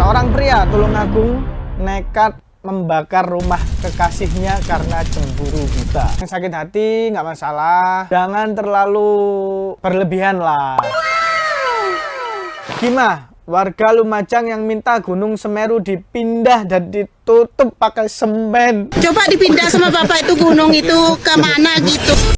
Seorang pria Tulungagung nekat membakar rumah kekasihnya karena cemburu buta. Yang sakit hati nggak masalah, jangan terlalu berlebihan lah. Gimana? Warga Lumajang yang minta Gunung Semeru dipindah dan ditutup pakai semen. Coba dipindah sama bapak itu gunung itu kemana gitu.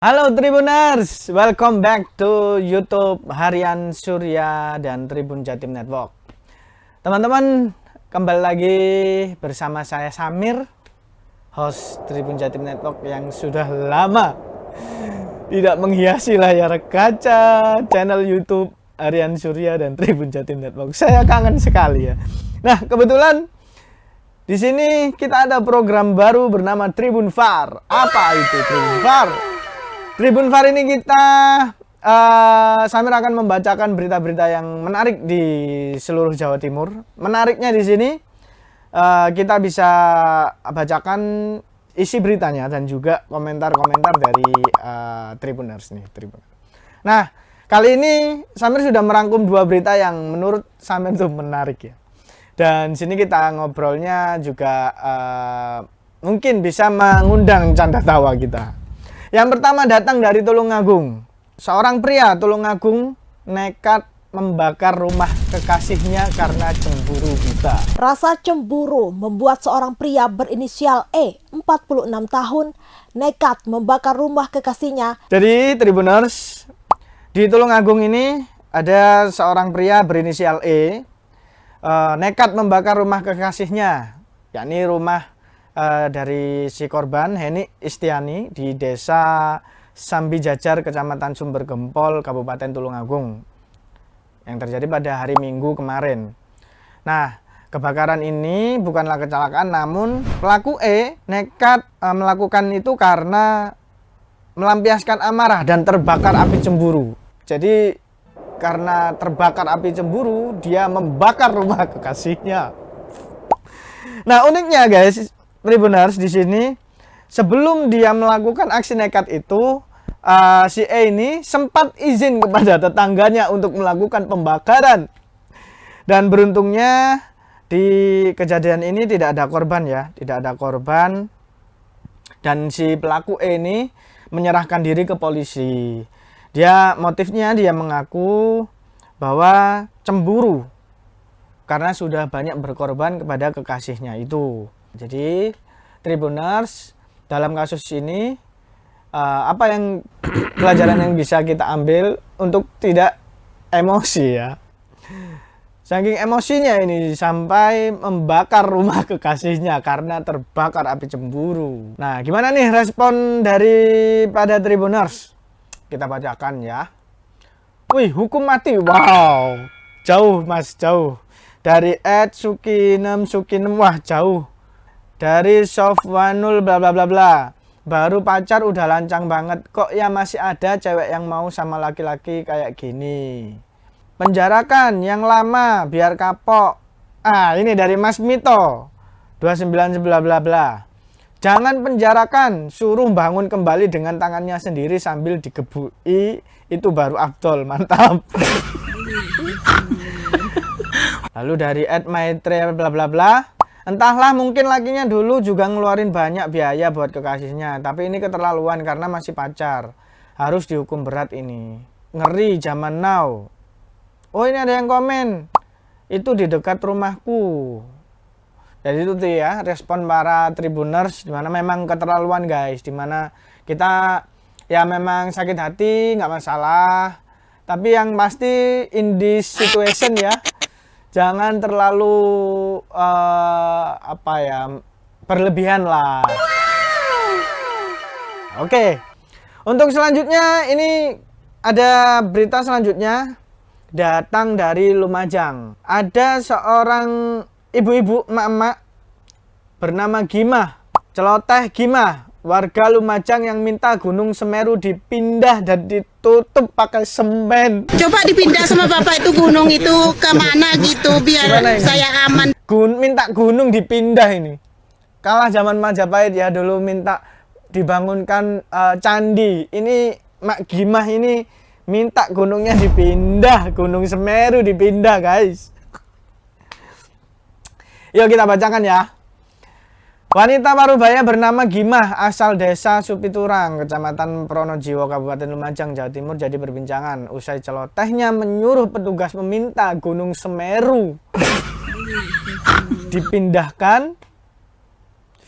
Halo Tribuners, welcome back to YouTube Harian Surya dan Tribun Jatim Network. Teman-teman, kembali lagi bersama saya Samir, host Tribun Jatim Network yang sudah lama tidak menghiasi layar kaca channel YouTube Harian Surya dan Tribun Jatim Network. Saya kangen sekali ya. Nah, kebetulan di sini kita ada program baru bernama Tribun VAR. Apa itu Tribun VAR? Tribun VAR ini kita Samir akan membacakan berita-berita yang menarik di seluruh Jawa Timur. Menariknya di sini kita bisa bacakan isi beritanya dan juga komentar-komentar dari Tribuners nih. Nah, kali ini Samir sudah merangkum dua berita yang menurut Samir itu menarik ya. Dan sini kita ngobrolnya juga mungkin bisa mengundang canda tawa kita. Yang pertama datang dari Tulungagung. Seorang pria Tulungagung nekat membakar rumah kekasihnya karena cemburu buta. Rasa cemburu membuat seorang pria berinisial E, 46 tahun, nekat membakar rumah kekasihnya. Jadi Tribuners, di Tulungagung ini ada seorang pria berinisial E nekat membakar rumah kekasihnya, yakni rumah dari si korban Heni Istiani di desa Sambi Jajar, Kecamatan Sumber Gempol, Kabupaten Tulungagung, yang terjadi pada hari Minggu kemarin. Nah, kebakaran ini bukanlah kecelakaan, namun pelaku E nekat melakukan itu karena melampiaskan amarah dan terbakar api cemburu. Jadi karena terbakar api cemburu, dia membakar rumah kekasihnya. Nah, uniknya guys, Tribuners, di sini sebelum dia melakukan aksi nekat itu, si E ini sempat izin kepada tetangganya untuk melakukan pembakaran. Dan beruntungnya di kejadian ini tidak ada korban ya, tidak ada korban. Dan si pelaku E ini menyerahkan diri ke polisi. Motifnya dia mengaku bahwa cemburu karena sudah banyak berkorban kepada kekasihnya itu. Jadi Tribuners, dalam kasus ini apa yang pelajaran yang bisa kita ambil untuk tidak emosi ya. Saking emosinya ini sampai membakar rumah kekasihnya karena terbakar api cemburu. Nah, gimana nih respon daripada Tribuners? Kita bacakan ya. Wih, hukum mati. Wow. Jauh Mas, jauh. Dari Sukinem, wah jauh. Dari Sofwanul bla bla bla bla. Baru pacar udah lancang banget. Kok ya masih ada cewek yang mau sama laki-laki kayak gini. Penjarakan yang lama biar kapok. Ini dari Mas Mito 29 bla bla bla. Jangan penjarakan, suruh bangun kembali dengan tangannya sendiri sambil digebui, itu baru afdol. Mantap. Lalu dari @maitre bla bla bla. Entahlah, mungkin lakinya dulu juga ngeluarin banyak biaya buat kekasihnya, tapi ini keterlaluan karena masih pacar. Harus dihukum berat ini. Ngeri zaman now. Oh, ini ada yang komen. Itu di dekat rumahku. Jadi itu tuh ya respon para Tribuners, dimana memang keterlaluan guys, dimana kita ya memang sakit hati nggak masalah, tapi yang pasti in this situation ya, jangan terlalu berlebihan lah. Oke. Untuk selanjutnya ini ada berita selanjutnya datang dari Lumajang. Ada seorang ibu-ibu, emak-emak bernama Gimah, celoteh Gimah, warga Lumajang yang minta Gunung Semeru dipindah dan ditutup pakai semen. Coba dipindah sama bapak itu gunung itu kemana gitu biar Gimana ini? saya aman. Minta gunung dipindah ini. Kalah zaman Majapahit ya, dulu minta dibangunkan candi. Ini Mak Gimah ini minta gunungnya dipindah, Gunung Semeru dipindah, guys. Yuk kita bacakan ya. Wanita Parubaya bernama Gimah asal desa Supiturang, Kecamatan Pronojiwo, Kabupaten Lumajang, Jawa Timur jadi perbincangan. Usai celotehnya menyuruh petugas meminta Gunung Semeru dipindahkan,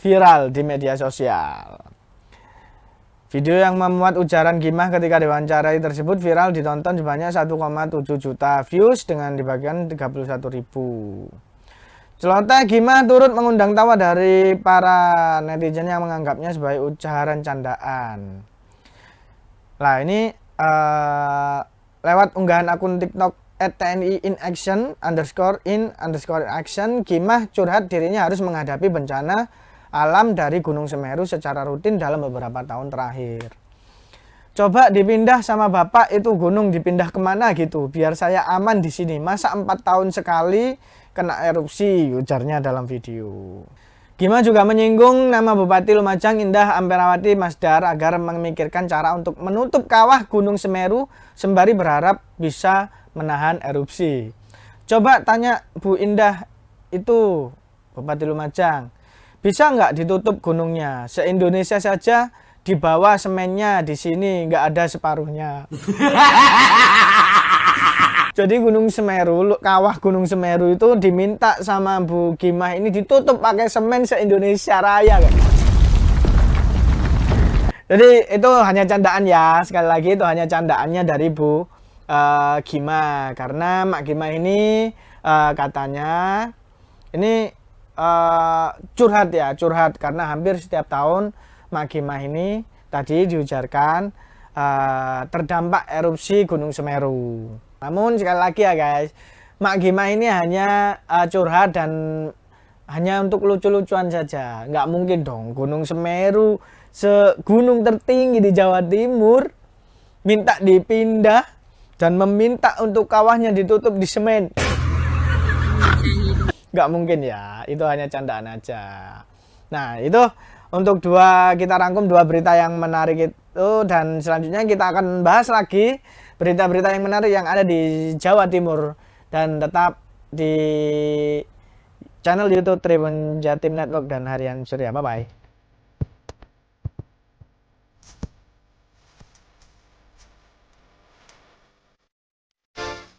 viral di media sosial. Video yang memuat ujaran Gimah ketika diwawancarai tersebut viral ditonton sebanyak 1,7 juta views dengan dibagikan 31.000. Celoteh Gimah turut mengundang tawa dari para netizen yang menganggapnya sebagai ujaran candaan. Lah ini lewat unggahan akun TikTok @tni_in_action, Gimah curhat dirinya harus menghadapi bencana alam dari Gunung Semeru secara rutin dalam beberapa tahun terakhir. Coba dipindah sama bapak itu gunung, dipindah kemana gitu, biar saya aman di sini. Masa 4 tahun sekali kena erupsi, ujarnya dalam video. Gimah juga menyinggung nama Bupati Lumajang Indah Amperawati Masdar agar memikirkan cara untuk menutup kawah Gunung Semeru sembari berharap bisa menahan erupsi. Coba tanya Bu Indah itu, Bupati Lumajang, bisa nggak ditutup gunungnya? Se-Indonesia saja di bawah semennya, di sini nggak ada separuhnya. Jadi Gunung Semeru, kawah Gunung Semeru itu diminta sama Bu Gimah ini ditutup pakai semen se-Indonesia Raya, kan? Jadi itu hanya candaan ya, sekali lagi itu hanya candaannya dari Bu Gimah, karena Mak Gimah ini katanya ini curhat karena hampir setiap tahun Mak Gimah ini tadi diujarkan terdampak erupsi Gunung Semeru. Namun sekali lagi ya guys, Mak Gimah ini hanya curhat dan hanya untuk lucu-lucuan saja. Nggak mungkin dong Gunung Semeru, segunung tertinggi di Jawa Timur, minta dipindah dan meminta untuk kawahnya ditutup di semen. Nggak mungkin ya, itu hanya candaan aja. Nah itu untuk kita rangkum dua berita yang menarik itu, dan selanjutnya kita akan bahas lagi berita-berita yang menarik yang ada di Jawa Timur, dan tetap di channel YouTube Tribun Jatim Network dan Harian Surya. Bye bye.